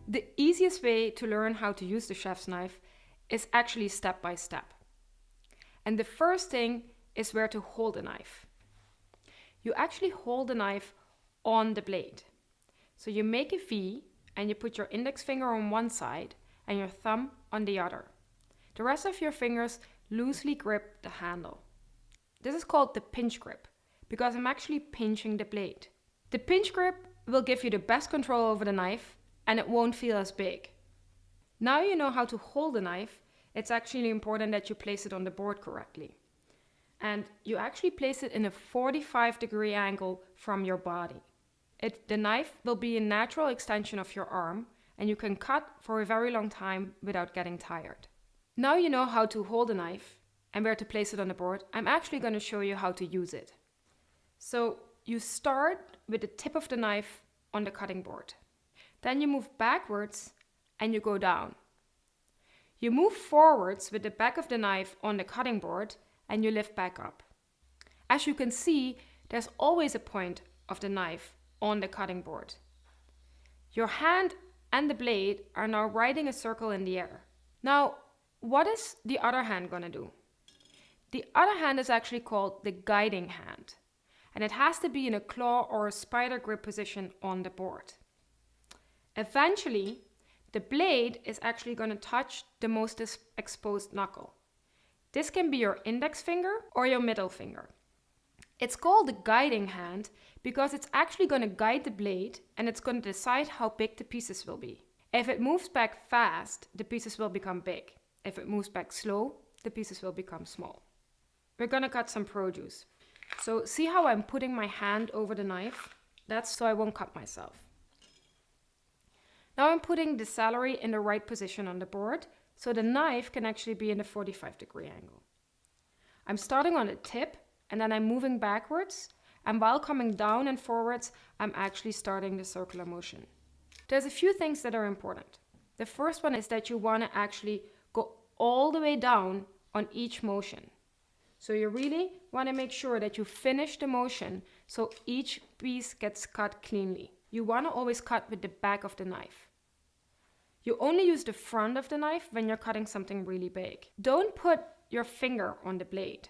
The easiest way to learn how to use the chef's knife is actually step by step. And the first thing is where to hold the knife. You actually hold the knife on the blade. So you make a V and you put your index finger on one side and your thumb on the other. The rest of your fingers loosely grip the handle. This is called the pinch grip because I'm actually pinching the blade. The pinch grip will give you the best control over the knife and it won't feel as big. Now you know how to hold the knife, it's actually important that you place it on the board correctly. And you actually place it in a 45-degree angle from your body. The knife will be a natural extension of your arm and you can cut for a very long time without getting tired. Now you know how to hold a knife and where to place it on the board. I'm actually going to show you how to use it. So you start with the tip of the knife on the cutting board. Then you move backwards and you go down. You move forwards with the back of the knife on the cutting board and you lift back up. As you can see, there's always a point of the knife on the cutting board. Your hand and the blade are now riding a circle in the air. Now, what is the other hand going to do? The other hand is actually called the guiding hand, and it has to be in a claw or a spider grip position on the board. Eventually, the blade is actually going to touch the most exposed knuckle. This can be your index finger or your middle finger. It's called the guiding hand because it's actually going to guide the blade and it's going to decide how big the pieces will be. If it moves back fast, the pieces will become big. If it moves back slow, the pieces will become small. We're going to cut some produce. So see how I'm putting my hand over the knife? That's so I won't cut myself. Now I'm putting the celery in the right position on the board so the knife can actually be in a 45-degree angle. I'm starting on the tip and then I'm moving backwards, and while coming down and forwards, I'm actually starting the circular motion. There's a few things that are important. The first one is that you want to actually go all the way down on each motion. So you really want to make sure that you finish the motion so each piece gets cut cleanly. You want to always cut with the back of the knife. You only use the front of the knife when you're cutting something really big. Don't put your finger on the blade.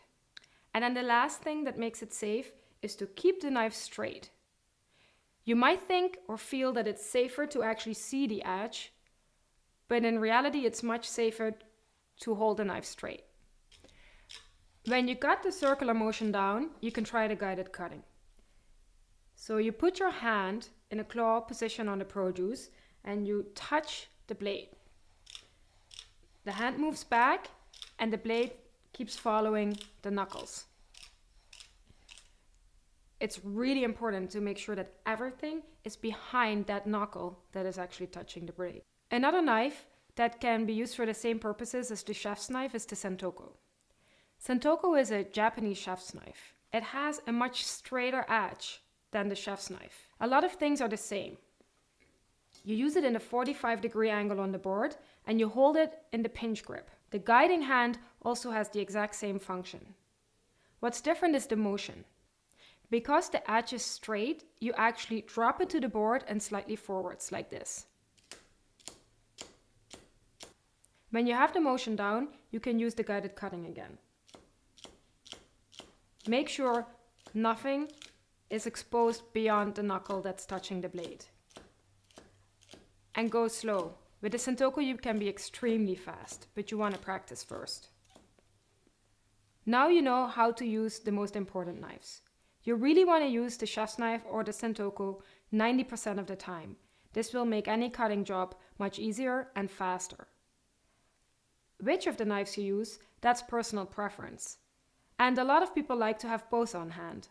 And then the last thing that makes it safe is to keep the knife straight. You might think or feel that it's safer to actually see the edge, but in reality it's much safer to hold the knife straight. When you got the circular motion down, you can try the guided cutting. So you put your hand in a claw position on the produce and you touch the blade. The hand moves back and the blade keeps following the knuckles. It's really important to make sure that everything is behind that knuckle that is actually touching the blade. Another knife that can be used for the same purposes as the chef's knife is the Santoku. Santoku is a Japanese chef's knife. It has a much straighter edge than the chef's knife. A lot of things are the same. You use it in a 45-degree angle on the board and you hold it in the pinch grip. The guiding hand also has the exact same function. What's different is the motion. Because the edge is straight, you actually drop it to the board and slightly forwards like this. When you have the motion down, you can use the guided cutting again. Make sure nothing is exposed beyond the knuckle that's touching the blade. And go slow. With the Santoku you can be extremely fast, but you want to practice first. Now you know how to use the most important knives. You really want to use the chef's knife or the Santoku 90% of the time. This will make any cutting job much easier and faster. Which of the knives you use, that's personal preference. And a lot of people like to have both on hand.